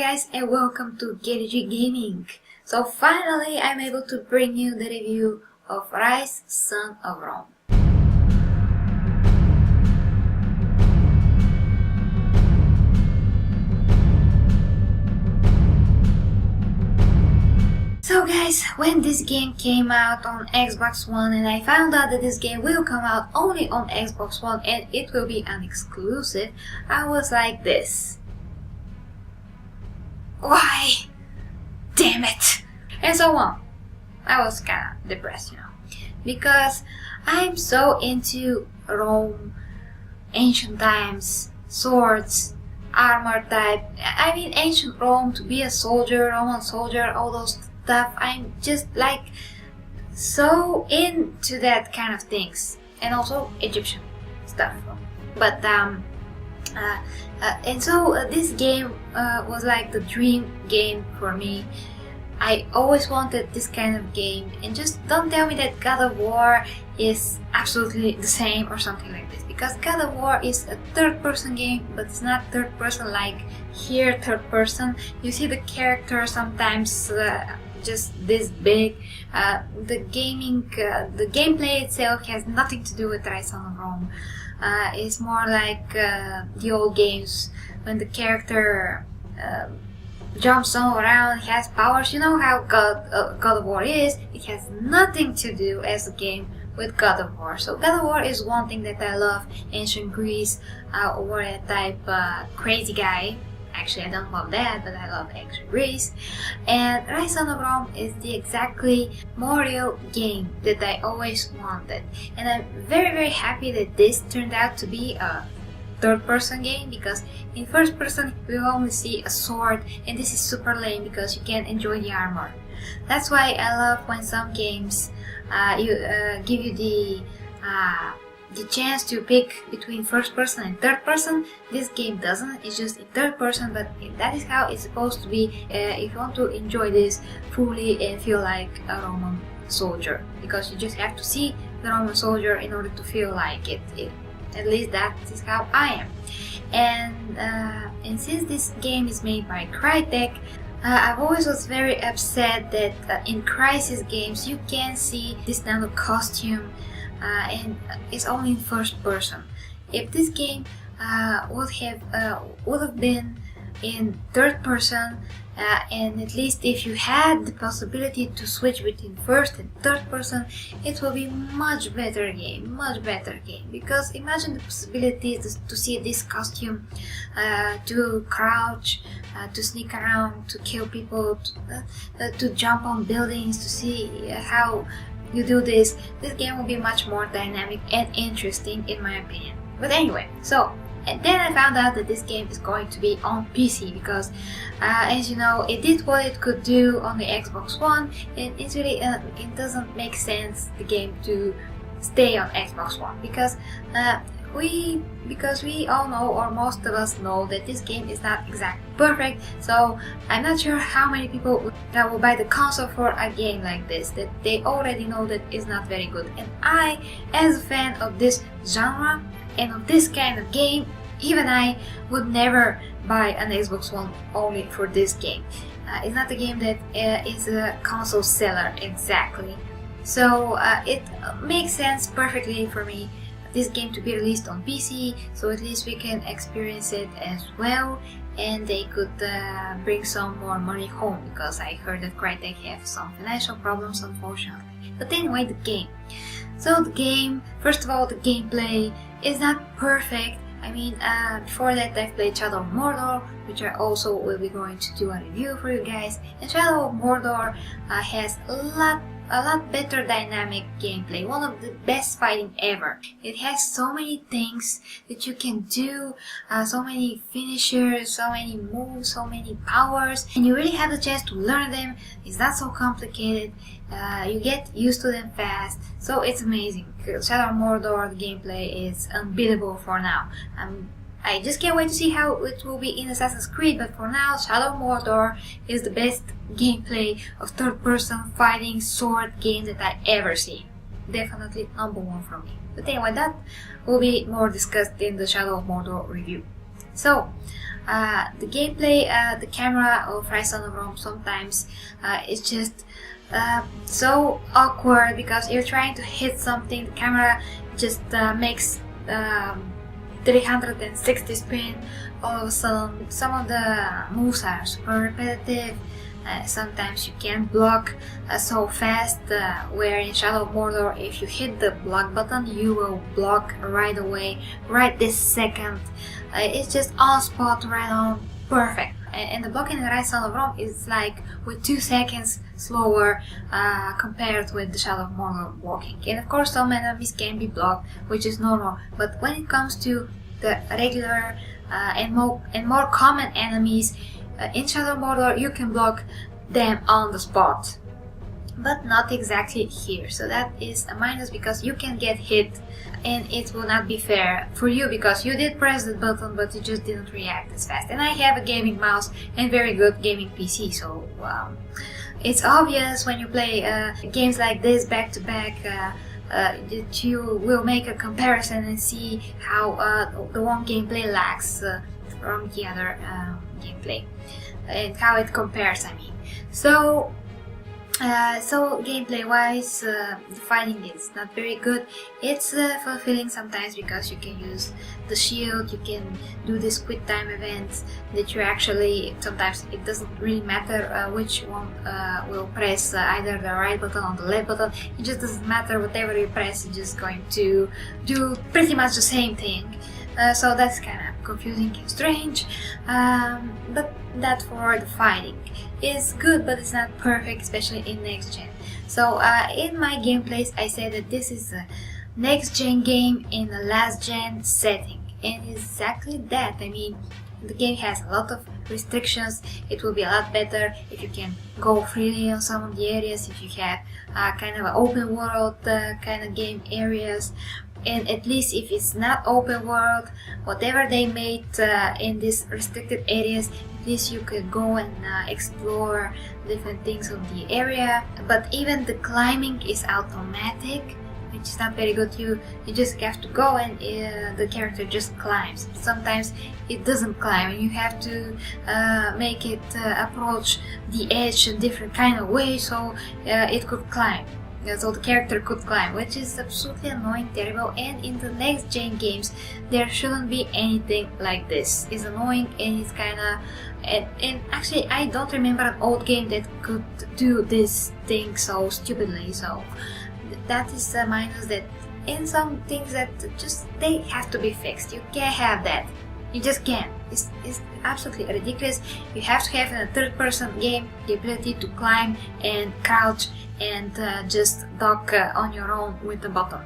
guys, and welcome to GG Gaming. So finally I'm able to bring you the review of Ryse, Son of Rome. So guys, when this game came out on Xbox One and I found out that this game will come out only on Xbox One and it will be an exclusive, I was like this. Why? Damn it! And so on. I was kinda depressed, because I'm so into Rome, ancient times, swords, armor type. I mean ancient Rome, to be a soldier, Roman soldier, all those stuff. I'm just like so into that kind of things, and also Egyptian stuff. But and so this game was like the dream game for me. I always wanted this kind of game, and just don't tell me that God of War is absolutely the same or something like this, because God of War is a third-person game, but it's not third-person like here third-person. You see the character sometimes just this big. The gameplay itself has nothing to do with Ryse, Son of Rome. It's more like the old games when the character jumps all around, has powers. You know how God of War is. It has nothing to do as a game with God of War. So God of War is one thing that I love. Ancient Greece, warrior type, crazy guy. Actually, I don't love that, but I love ancient Greece. And Ryse, Son of Rome is the exactly Mario game that I always wanted. And I'm very happy that this turned out to be a third-person game, because in first person we only see a sword, and this is super lame because you can't enjoy the armor. That's why I love when some games give you the chance to pick between first person and third person. This game doesn't. It's just in third person, but that is how it's supposed to be if you want to enjoy this fully and feel like a Roman soldier, because you just have to see the Roman soldier in order to feel like it. At least that is how I am. And since this game is made by Crytek, I've always was very upset that in Crysis games you can see this nano costume, and it's only in first person. If this game would have been in third person, and at least if you had the possibility to switch between first and third person, it will be much better game, because imagine the possibility to see this costume, to crouch, to sneak around, to kill people, to jump on buildings, to see how you do this. This game will be much more dynamic and interesting in my opinion. But anyway, and then I found out that this game is going to be on PC, because as you know, it did what it could do on the Xbox One, and it's really it doesn't make sense the game to stay on Xbox One, because we all know, or most of us know, that this game is not exactly perfect. So I'm not sure how many people that will buy the console for a game like this, that they already know that it's not very good. And I, as a fan of this genre and of this kind of game, even I would never buy an Xbox One only for this game. It's not a game that is a console seller exactly. So it makes sense perfectly for me this game to be released on PC, so at least we can experience it as well, and they could bring some more money home, because I heard that Crytek have some financial problems, unfortunately. But anyway, the game. So the game, first of all, the gameplay is not perfect. I mean, before that I've played Shadow of Mordor, which I also will be going to do a review for you guys. And Shadow of Mordor has a lot better dynamic gameplay, one of the best fighting ever. It has so many things that you can do, so many finishers, so many moves, so many powers, and you really have the chance to learn them. It's not so complicated. You get used to them fast, so it's amazing. Shadow of Mordor, the gameplay is unbeatable for now. I just can't wait to see how it will be in Assassin's Creed, but for now, Shadow of Mordor is the best gameplay of third-person fighting sword game that I ever see. Definitely number one for me. But anyway, that will be more discussed in the Shadow of Mordor review. So the gameplay, the camera of Ryse of Rome sometimes is just so awkward because you're trying to hit something, the camera just makes 360 spin all of a sudden. Some of the moves are super repetitive. Sometimes you can't block so fast, where in Shadow of Mordor, if you hit the block button, you will block right away, right this second. It's just on spot, right on, perfect. And the blocking in Ryse of Rome is like with 2 seconds slower compared with the Shadow of Mordor blocking. And of course some enemies can be blocked, which is normal, but when it comes to the regular and more common enemies, in Shadow of Mordor you can block them on the spot, but not exactly here. So that is a minus because you can get hit and it will not be fair for you because you did press the button but you just didn't react as fast. And I have a gaming mouse and very good gaming PC, so it's obvious when you play games like this back to back that you will make a comparison and see how the one gameplay lags from the other gameplay and how it compares, I mean. So gameplay wise, the fighting is not very good. It's fulfilling sometimes because you can use the shield, you can do these quick time events that you actually, sometimes it doesn't really matter which one will press either the right button or the left button. It just doesn't matter, whatever you press, it's just going to do pretty much the same thing. So that's kind of confusing and strange, but that for the fighting is good, but it's not perfect, especially in next gen. So in my gameplays I said that this is a next gen game in a last gen setting, and exactly that. I mean, the game has a lot of restrictions. It will be a lot better if you can go freely on some of the areas, if you have kind of an open world kind of game areas. And at least if it's not open world, whatever they made in these restricted areas, at least you could go and explore different things of the area. But even the climbing is automatic, which is not very good. You just have to go and the character just climbs. Sometimes it doesn't climb and you have to make it approach the edge a different kind of way so it could climb. So the character could climb, which is absolutely annoying, terrible, and in the next gen games there shouldn't be anything like this. It's annoying and it's kinda... and actually I don't remember an old game that could do this thing so stupidly, so that is a minus. That in some things that just they have to be fixed. You can't have that. You just can't. It's absolutely ridiculous. You have to have in a third-person game the ability to climb and crouch and just dock on your own with the button.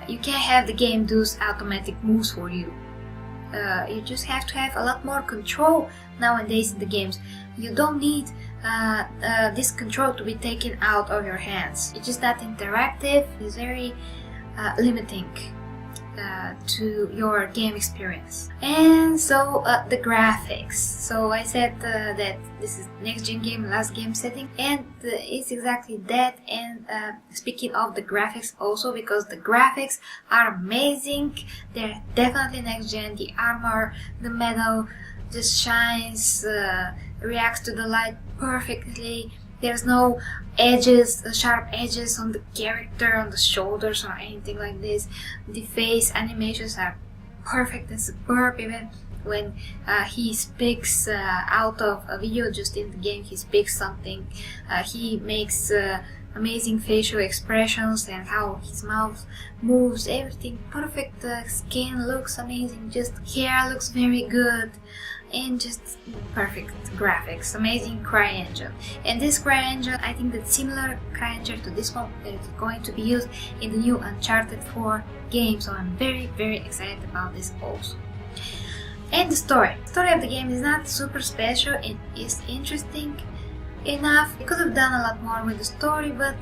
You can't have the game do automatic moves for you. You just have to have a lot more control nowadays in the games. You don't need this control to be taken out of your hands. It's just not interactive. It's very limiting to your game experience. And so the graphics. So I said that this is next gen game, last game setting, and it's exactly that. And speaking of the graphics also, because the graphics are amazing, they're definitely next gen. The armor, the metal just shines, reacts to the light perfectly. There's no edges, sharp edges on the character, on the shoulders or anything like this. The face animations are perfect and superb. Even when he speaks out of a video, just in the game he speaks something, he makes amazing facial expressions and how his mouth moves, everything perfect. Skin looks amazing, just hair looks very good, and just perfect graphics, amazing CryEngine. And this CryEngine, I think that similar CryEngine to this one is going to be used in the new Uncharted 4 game, so I'm very excited about this also. And the story of the game is not super special. It is interesting enough. They could have done a lot more with the story, but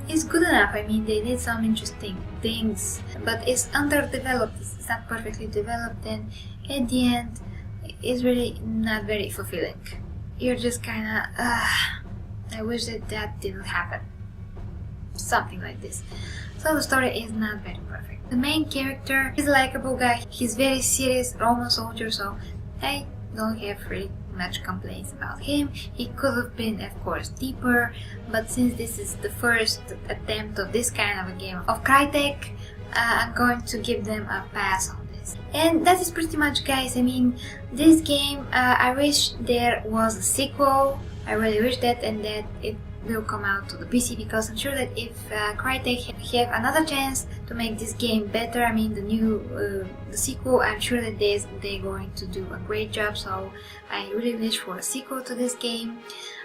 it's good enough. I mean, they did some interesting things, but it's underdeveloped. It's not perfectly developed, and at the end it's really not very fulfilling. You're just kinda, I wish that didn't happen. Something like this. So the story is not very perfect. The main character is a likable guy. He's very serious Roman soldier, so I don't have really much complaints about him. He could have been, of course, deeper, but since this is the first attempt of this kind of a game of Crytek, I'm going to give them a pass on this. And that is pretty much, guys. I mean, this game, I wish there was a sequel. I really wish that, and that it will come out to the PC, because I'm sure that if Crytek have another chance to make this game better, I mean the sequel, I'm sure that they're going to do a great job. So I really wish for a sequel to this game.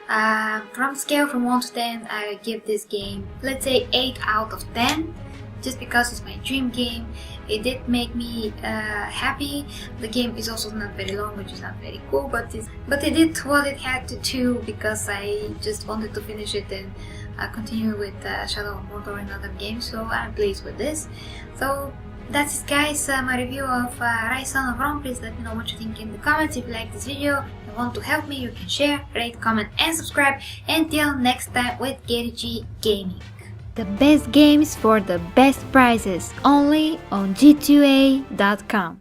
From scale from 1 to 10, I give this game, let's say, 8 out of 10. Just because it's my dream game. It did make me happy. The game is also not very long, which is not very cool, but it did what it had to do, because I just wanted to finish it and continue with Shadow of Mordor and other games, so I'm pleased with this. So that's it, guys, my review of Ryse Son of Rome. Please let me know what you think in the comments. If you like this video and want to help me, you can share, rate, comment and subscribe. Until next time with Gary G Gaming. The best games for the best prices, only on g2a.com.